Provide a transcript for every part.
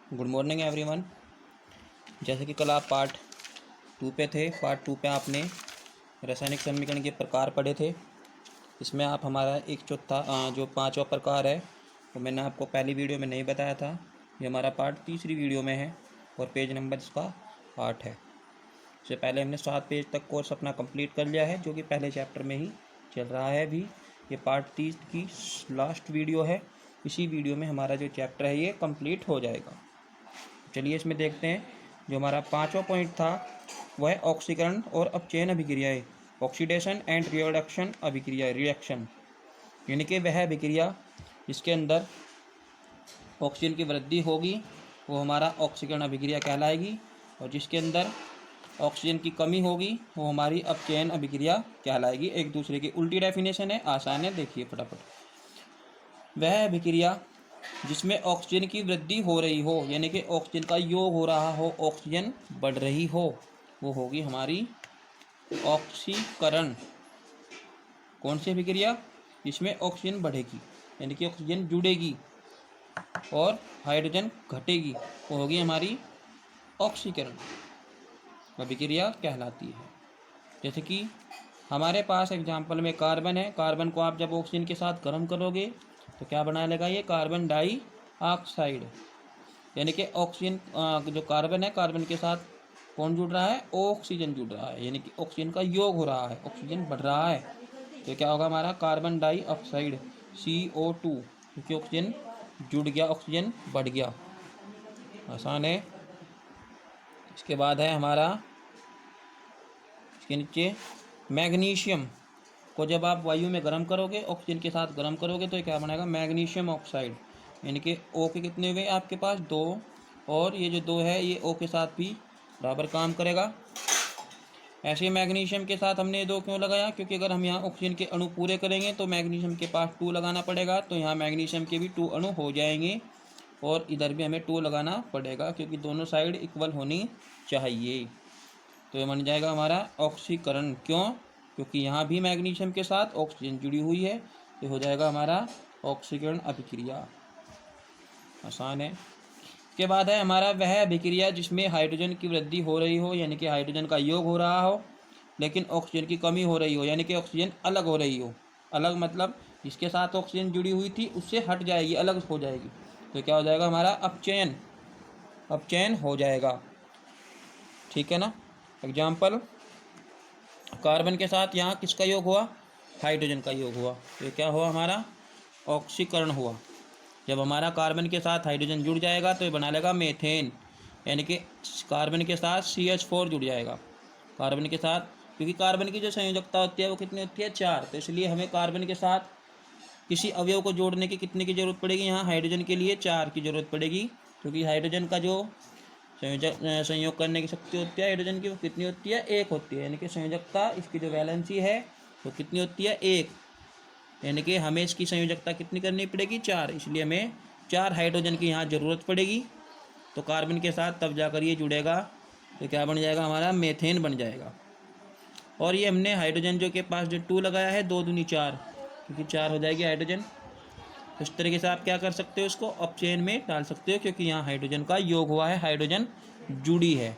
Good morning everyone. जैसे कि कल आप पार्ट 2 पे थे। पार्ट 2 पे आपने रासायनिक समीकरण के प्रकार पढ़े थे। इसमें आप हमारा एक चौथा जो पांचवा प्रकार है वो मैंने आपको पहली वीडियो में नहीं बताया था। ये हमारा पार्ट तीसरी वीडियो में है और पेज नंबर इसका 8 है। इससे पहले हमने 7 पेज तक कोर्स अपना कंप्लीट कर लिया है, जो कि पहले चैप्टर में ही चल रहा है अभी। ये पार्ट 30 की लास्ट वीडियो है। इसी वीडियो में हमारा जो चैप्टर है ये कंप्लीट हो जाएगा। चलिए इसमें देखते हैं। जो हमारा पांचवा पॉइंट था वह है ऑक्सीकरण और अपचयन अभिक्रियाएं, ऑक्सीडेशन एंड रिडक्शन अभिक्रिया, रिएक्शन, यानी कि वह अभिक्रिया जिसके अंदर ऑक्सीजन की वृद्धि होगी वो हमारा ऑक्सीकरण अभिक्रिया कहलाएगी, और जिसके अंदर ऑक्सीजन की कमी होगी वो हमारी अपचयन अभिक्रिया कहलाएगी। एक दूसरे की उल्टी डेफिनेशन है, आसान है, देखिए फटाफट। वह अभिक्रिया जिसमें ऑक्सीजन की वृद्धि हो रही हो, यानी कि ऑक्सीजन का योग हो रहा हो, ऑक्सीजन बढ़ रही हो, वो होगी हमारी ऑक्सीकरण। कौन सी अभिक्रिया? जिसमें ऑक्सीजन बढ़ेगी, यानी कि ऑक्सीजन जुड़ेगी और हाइड्रोजन घटेगी, वो होगी हमारी ऑक्सीकरण अभिक्रिया कहलाती है। जैसे कि हमारे पास एग्जाम्पल में कार्बन है। कार्बन को आप जब ऑक्सीजन के साथ गर्म करोगे तो क्या बना लेगा? ये कार्बन डाइऑक्साइड, यानी कि ऑक्सीजन जो कार्बन है, कार्बन के साथ कौन जुड़ रहा है? ऑक्सीजन जुड़ रहा है, यानी कि ऑक्सीजन का योग हो रहा है, ऑक्सीजन बढ़ रहा है। तो क्या होगा हमारा? कार्बन डाइऑक्साइड CO2, क्योंकि ऑक्सीजन जुड़ गया, ऑक्सीजन बढ़ गया। आसान है। इसके बाद है हमारा इसके नीचे मैग्नीशियम को जब आप वायु में गर्म करोगे, ऑक्सीजन के साथ गर्म करोगे, तो क्या बनेगा? मैग्नीशियम ऑक्साइड, यानी कि O के कितने हुए आपके पास? 2, और ये जो 2 है ये O के साथ भी बराबर काम करेगा। ऐसे ही मैग्नीशियम के साथ हमने 2 क्यों लगाया? क्योंकि अगर हम यहाँ ऑक्सीजन के अणु पूरे करेंगे तो मैग्नीशियम के पास 2 लगाना पड़ेगा, तो यहाँ मैग्नीशियम के भी 2 अणु हो जाएंगे, और इधर भी हमें 2 लगाना पड़ेगा, क्योंकि दोनों साइड इक्वल होनी चाहिए। तो ये बन जाएगा हमारा ऑक्सीकरण। क्यों? क्योंकि यहाँ भी मैग्नीशियम के साथ ऑक्सीजन जुड़ी हुई है, तो हो जाएगा हमारा ऑक्सीकरण अभिक्रिया। आसान है। इसके बाद है हमारा वह अभिक्रिया जिसमें हाइड्रोजन की वृद्धि हो रही हो, यानी कि हाइड्रोजन का योग हो रहा हो, लेकिन ऑक्सीजन की कमी हो रही हो, यानी कि ऑक्सीजन अलग हो रही हो। अलग मतलब जिसके साथ ऑक्सीजन जुड़ी हुई थी उससे हट जाएगी, अलग हो जाएगी, तो क्या हो जाएगा हमारा? अपचयन, अपचयन हो जाएगा। ठीक है ना। एग्जाम्पल, कार्बन के साथ यहाँ किसका योग हुआ? हाइड्रोजन का योग हुआ, तो क्या हुआ हमारा? ऑक्सीकरण हुआ। जब हमारा कार्बन के साथ हाइड्रोजन जुड़ जाएगा तो ये बना लेगा मीथेन, यानी कि कार्बन के साथ CH4 जुड़ जाएगा कार्बन के साथ, क्योंकि कार्बन की जो संयोजकता होती है वो कितनी होती है? 4। तो इसलिए हमें कार्बन के साथ किसी अवयव को जोड़ने की कितने की जरूरत पड़ेगी? यहाँ हाइड्रोजन के लिए 4 की जरूरत पड़ेगी, क्योंकि हाइड्रोजन का जो संयोग करने की शक्ति होती है हाइड्रोजन की वो कितनी होती है? 1 होती है, यानी कि संयोजकता इसकी जो वैलेंसी है वो कितनी होती है? 1, यानी कि हमें इसकी संयोजकता कितनी करनी पड़ेगी? 4। इसलिए हमें 4 हाइड्रोजन की यहाँ ज़रूरत पड़ेगी। तो कार्बन के साथ तब जाकर ये जुड़ेगा, तो क्या बन जाएगा हमारा? मीथेन बन जाएगा। और ये हमने हाइड्रोजन जो के पास जो 2 लगाया है, 2 दूनी 4, क्योंकि 4 हो जाएगी हाइड्रोजन। इस तरीके से आप क्या कर सकते हो? इसको अपचयन में डाल सकते हो, क्योंकि यहाँ हाइड्रोजन का योग हुआ है, हाइड्रोजन जुड़ी है।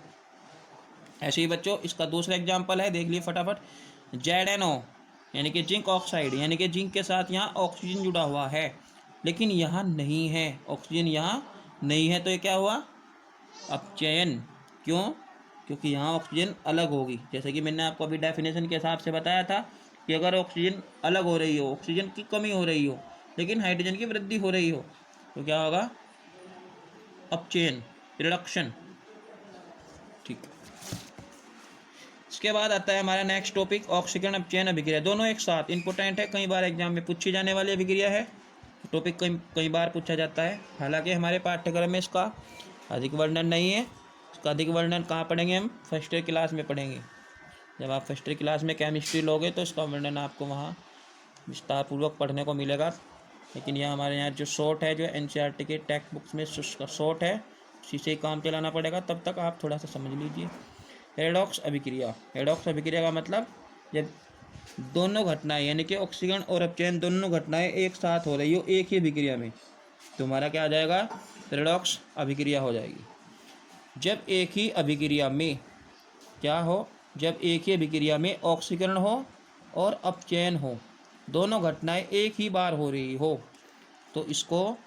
ऐसे ही बच्चों इसका दूसरा एग्जाम्पल है, देख लिए फटाफट। ZnO, यानी कि जिंक ऑक्साइड, यानी कि जिंक के साथ यहाँ ऑक्सीजन जुड़ा हुआ है, लेकिन यहाँ नहीं है, ऑक्सीजन यहाँ नहीं है, तो ये क्या हुआ? अपचयन। क्यों? क्योंकि यहाँ ऑक्सीजन अलग होगी। जैसे कि मैंने आपको अभी डेफिनेशन के हिसाब से बताया था कि अगर ऑक्सीजन अलग हो रही हो, ऑक्सीजन की कमी हो रही हो, लेकिन हाइड्रोजन की वृद्धि हो रही हो, तो क्या होगा? अपचयन, रिडक्शन। ठीक। इसके बाद आता है हमारा नेक्स्ट टॉपिक, ऑक्सीकरण अपचयन अभिक्रिया। दोनों एक साथ इंपॉर्टेंट है, कई बार एग्जाम में पूछी जाने वाली अभिक्रिया है। टॉपिक कई बार पूछा जाता है। हालांकि हमारे पाठ्यक्रम में इसका अधिक वर्णन नहीं है। इसका अधिक वर्णन कहाँ पढ़ेंगे? हम फर्स्ट ईयर क्लास में पढ़ेंगे। जब आप फर्स्ट ईयर क्लास में केमिस्ट्री लोगे तो इसका वर्णन आपको वहाँ विस्तारपूर्वक पढ़ने को मिलेगा। लेकिन यह हमारे यहाँ जो शॉर्ट है, जो NCERT के टेक्स्ट बुक्स में उसका शॉर्ट है, उसी से ही काम चलाना पड़ेगा। तब तक आप थोड़ा सा समझ लीजिए। रेडॉक्स अभिक्रिया। रेडॉक्स अभिक्रिया का मतलब जब दोनों घटनाएं, यानी कि ऑक्सीकरण और अपचयन दोनों घटनाएं एक साथ हो रही हो एक ही अभिक्रिया में, तो हमारा क्या आ जाएगा? रेडॉक्स अभिक्रिया हो जाएगी। जब एक ही अभिक्रिया में क्या हो, जब एक ही अभिक्रिया में ऑक्सीकरण हो और अपचयन हो, दोनों घटनाएं एक ही बार हो रही हो, तो इसको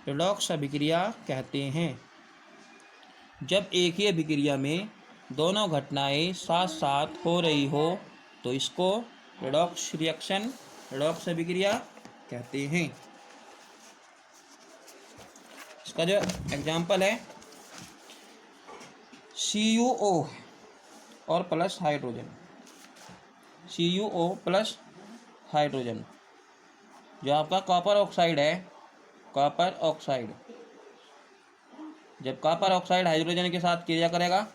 रेडॉक्स अभिक्रिया कहते हैं। जब एक ही अभिक्रिया में दोनों घटनाएं साथ साथ हो रही हो, तो इसको रेडॉक्स रिएक्शन, रेडॉक्स अभिक्रिया कहते हैं। इसका जो एग्जाम्पल है CuO और plus hydrogen, CuO plus hydrogen, जो आपका कॉपर ऑक्साइड है, कॉपर ऑक्साइड, जब कॉपर ऑक्साइड हाइड्रोजन के साथ क्रिया करेगा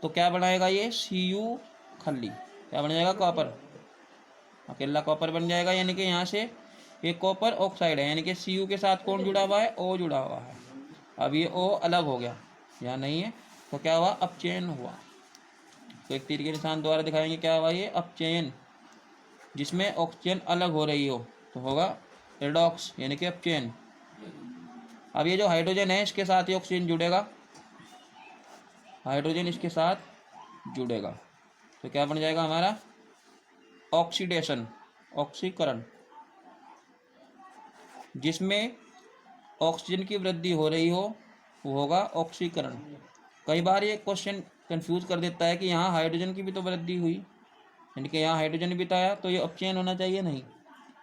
तो क्या बनाएगा ये Cu खल्ली, क्या बन जाएगा कॉपर, अकेला कॉपर बन जाएगा। यानी कि यहाँ से एक कॉपर ऑक्साइड है, यानी कि Cu के साथ कौन जुड़ा हुआ है, O जुड़ा हुआ है। अब ये O अलग हो गया, यहाँ नहीं है, तो क्या हुआ, अपचयन हुआ। तो एक तीर के निशान द्वारा दिखाएंगे क्या हुआ, ये अपचयन, जिसमें ऑक्सीजन अलग हो रही हो तो होगा रेडॉक्स, यानी कि अपचयन। अब ये जो हाइड्रोजन है इसके साथ ही ऑक्सीजन जुड़ेगा, हाइड्रोजन इसके साथ जुड़ेगा, तो क्या बन जाएगा हमारा ऑक्सीडेशन, ऑक्सीकरण, जिसमें ऑक्सीजन की वृद्धि हो रही हो वो होगा ऑक्सीकरण। कई बार ये क्वेश्चन कंफ्यूज कर देता है कि यहाँ हाइड्रोजन की भी तो वृद्धि हुई, यानी कि यहाँ हाइड्रोजन भी तो आया, तो ये अपचयन होना चाहिए, नहीं,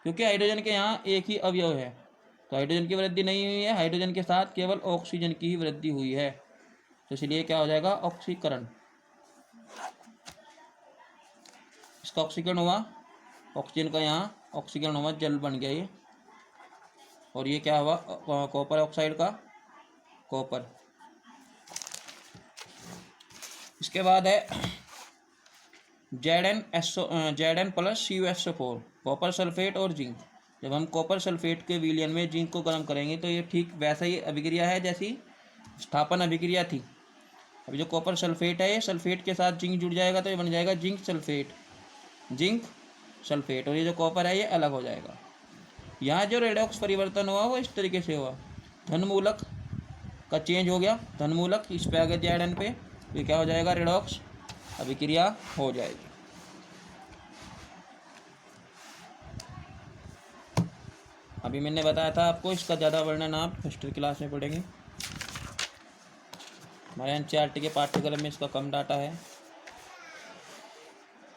क्योंकि हाइड्रोजन के यहाँ एक ही अवयव है, तो हाइड्रोजन की वृद्धि नहीं हुई है, हाइड्रोजन के साथ केवल ऑक्सीजन की ही वृद्धि हुई है, तो इसलिए क्या हो जाएगा ऑक्सीकरण। इसका ऑक्सीकरण हुआ, ऑक्सीजन का यहाँ ऑक्सीकरण हुआ, जल बन गया ये, और ये क्या हुआ कॉपर ऑक्साइड का कॉपर। इसके बाद है Zn plus CuSO4, copper sulphate और जिंक। जब हम कॉपर सल्फेट के विलयन में जिंक को गर्म करेंगे तो ये ठीक वैसा ही अभिक्रिया है जैसी स्थापन अभिक्रिया थी। अभी जो कॉपर सल्फेट है, ये सल्फेट के साथ जिंक जुड़ जाएगा तो ये बन जाएगा जिंक सल्फेट, जिंक सल्फेट, और ये जो कॉपर है ये अलग हो जाएगा। यहाँ जो रेडॉक्स परिवर्तन हुआ वो इस तरीके से हुआ, धनमूलक का चेंज हो गया, धनमूलक इस पे आ गया Zn पे, ये क्या हो जाएगा रेडॉक्स अभिक्रिया हो जाएगी। अभी मैंने बताया था आपको, इसका ज़्यादा वर्णन आप फर्स्ट क्लास में पढ़ेंगे, हमारे NCERT के पाठ्यक्रम में इसका कम डाटा है।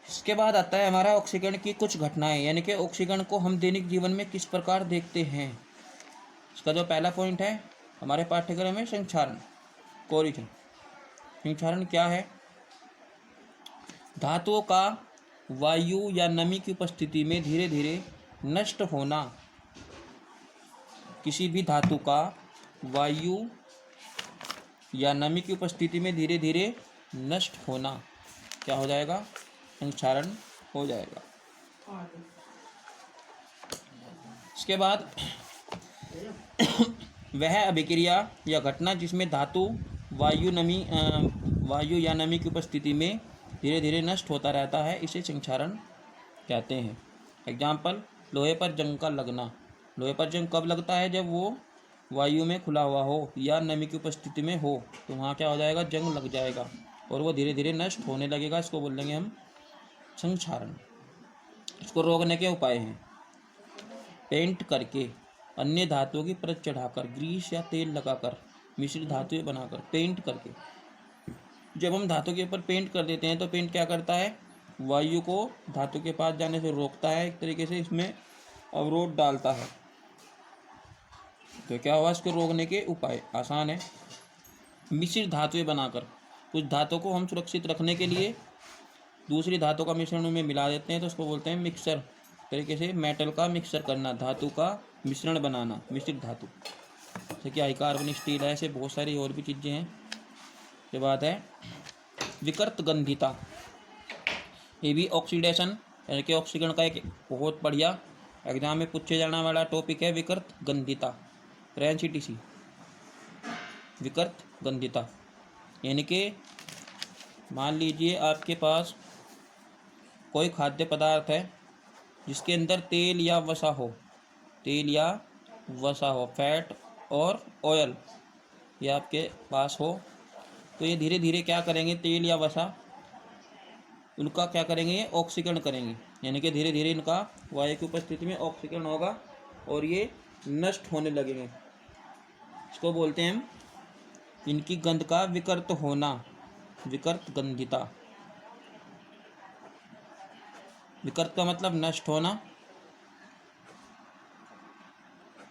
इसके बाद आता है हमारा ऑक्सीकरण की कुछ घटनाएं, यानी कि ऑक्सीकरण को हम दैनिक जीवन में किस प्रकार देखते हैं। इसका जो पहला पॉइंट है हमारे पाठ्यक्रम में संक्षारण, कोरिजन। संक्षारण क्या है, धातुओं का वायु या नमी की उपस्थिति में धीरे धीरे नष्ट होना, किसी भी धातु का वायु या नमी की उपस्थिति में धीरे धीरे नष्ट होना क्या हो जाएगा, संक्षारण हो जाएगा। इसके बाद वह अभिक्रिया या घटना जिसमें धातु वायु या नमी की उपस्थिति में धीरे धीरे नष्ट होता रहता है, इसे संक्षारण कहते हैं। एग्जाम्पल, लोहे पर जंग का लगना। लोहे पर जंग कब लगता है, जब वो वायु में खुला हुआ हो या नमी की उपस्थिति में हो, तो वहाँ क्या हो जाएगा, जंग लग जाएगा और वो धीरे धीरे नष्ट होने लगेगा, इसको बोलेंगे हम संक्षारण। इसको रोकने के उपाय हैं, पेंट करके, अन्य धातुओं की परत चढ़ाकर, ग्रीस या तेल लगाकर, मिश्रित धातुएं बनाकर, पेंट करके। जब हम धातु के ऊपर पेंट कर देते हैं तो पेंट क्या करता है, वायु को धातु के पास जाने से रोकता है, एक तरीके से इसमें अवरोध डालता है। तो क्या हुआ, इसको रोकने के उपाय आसान है, मिश्रित धातुएं बनाकर। कुछ धातु को हम सुरक्षित रखने के लिए दूसरी धातु का मिश्रण में मिला देते हैं, तो उसको बोलते हैं मिक्सर। तरीके से मेटल का मिक्सर करना, धातु का मिश्रण बनाना, मिश्रित धातु, जैसे कि हाइकार्बन स्टील है, ऐसे बहुत सारी और भी चीज़ें हैं। ये बात है विकृत गंधिता, ये भी ऑक्सीडेशन यानी कि ऑक्सीकरण का एक बहुत बढ़िया एग्जाम में पूछे जाने वाला टॉपिक है, विकृत गंधिता, NCTC। विकृत गंधिता यानी कि मान लीजिए आपके पास कोई खाद्य पदार्थ है जिसके अंदर तेल या वसा हो, तेल या वसा हो, फैट और ऑयल ये आपके पास हो तो ये धीरे धीरे क्या करेंगे, तेल या वसा उनका क्या करेंगे, ये ऑक्सीकरण करेंगे, यानी कि धीरे धीरे इनका वायु की उपस्थिति में ऑक्सीकरण होगा और ये नष्ट होने लगेंगे। इसको बोलते हैं हम इनकी गंध का विकृत होना, विकृत गंधिता। विकृत का मतलब नष्ट होना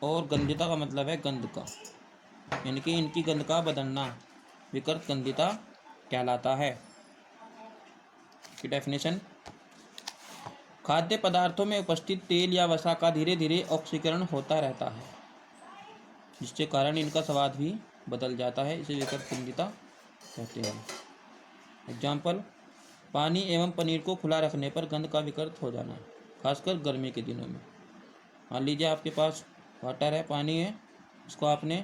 और गंधिता का मतलब है गंध का, यानी कि इनकी गंध का बदलना विकृत गंधिता कहलाता है। की डेफिनेशन, खाद्य पदार्थों में उपस्थित तेल या वसा का धीरे धीरे ऑक्सीकरण होता रहता है जिसके कारण इनका स्वाद भी बदल जाता है, इसे विकृत गंधिता कहते हैं। एग्जाम्पल, पानी एवं पनीर को खुला रखने पर गंध का विकृत हो जाना, खासकर गर्मी के दिनों में। मान लीजिए आपके पास वाटर है, पानी है, इसको आपने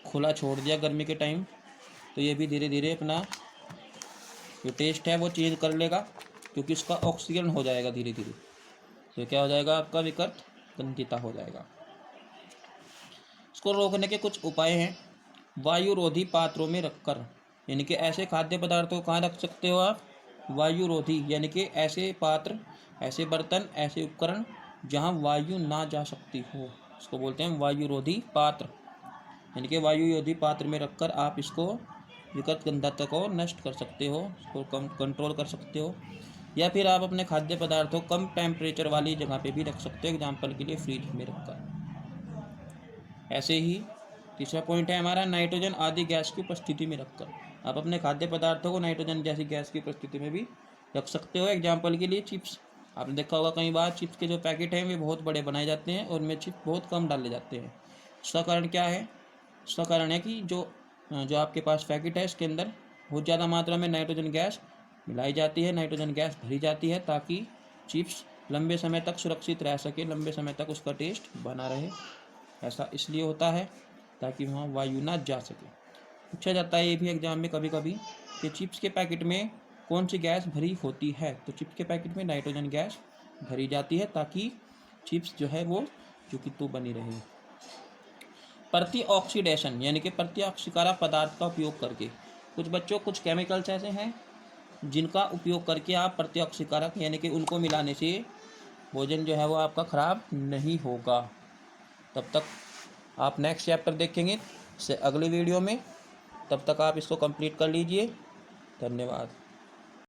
खुला छोड़ दिया गर्मी के टाइम, तो ये भी धीरे धीरे अपना जो टेस्ट है वो चेंज कर लेगा, क्योंकि इसका ऑक्सीकरण हो जाएगा धीरे धीरे, तो क्या हो जाएगा, आपका विकृत गंधिता हो जाएगा। इसको रोकने के कुछ उपाय हैं। वायुरोधी पात्रों में रखकर, यानी कि ऐसे खाद्य पदार्थों को कहाँ रख सकते हो आप, वायुरोधी, यानी कि ऐसे पात्र, ऐसे बर्तन, ऐसे उपकरण जहाँ वायु ना जा सकती हो, इसको बोलते हैं वायुरोधी पात्र। यानी कि वायुरोधी पात्र में रखकर आप इसको विकृत गंधता को नष्ट कर सकते हो, इसको कम कंट्रोल कर सकते हो। या फिर आप अपने खाद्य पदार्थों कम टेम्परेचर वाली जगह पे भी रख सकते हो, एग्जाम्पल के लिए फ्रिज में रखकर। ऐसे ही तीसरा पॉइंट है हमारा, नाइट्रोजन आदि गैस की उपस्थिति में रखकर। आप अपने खाद्य पदार्थों को नाइट्रोजन जैसी गैस की उपस्थिति में भी रख सकते हो, एग्जाम्पल के लिए चिप्स। आपने देखा होगा कई बार चिप्स के जो पैकेट हैं वे बहुत बड़े बनाए जाते हैं और उनमें चिप्स बहुत कम डाले जाते हैं। इसका कारण क्या है, इसका कारण है कि जो आपके पास पैकेट है इसके अंदर बहुत ज़्यादा मात्रा में नाइट्रोजन गैस मिलाई जाती है, नाइट्रोजन गैस भरी जाती है, ताकि चिप्स लंबे समय तक सुरक्षित रह सके, लंबे समय तक उसका टेस्ट बना रहे। ऐसा इसलिए होता है ताकि वहाँ वायु ना जा सके। पूछा जाता है ये भी एग्जाम में कभी कभी कि चिप्स के पैकेट में कौन सी गैस भरी होती है, तो चिप्स के पैकेट में नाइट्रोजन गैस भरी जाती है ताकि चिप्स जो है वो तो बनी रहे। प्रति ऑक्सीडेशन, यानी कि प्रति ऑक्सीकारक पदार्थ का उपयोग करके, कुछ बच्चों कुछ केमिकल्स ऐसे हैं जिनका उपयोग करके आप प्रति ऑक्सीकारक, यानी कि उनको मिलाने से भोजन जो है वो आपका ख़राब नहीं होगा। तब तक आप नेक्स्ट चैप्टर देखेंगे से अगली वीडियो में, तब तक आप इसको कंप्लीट कर लीजिए। धन्यवाद।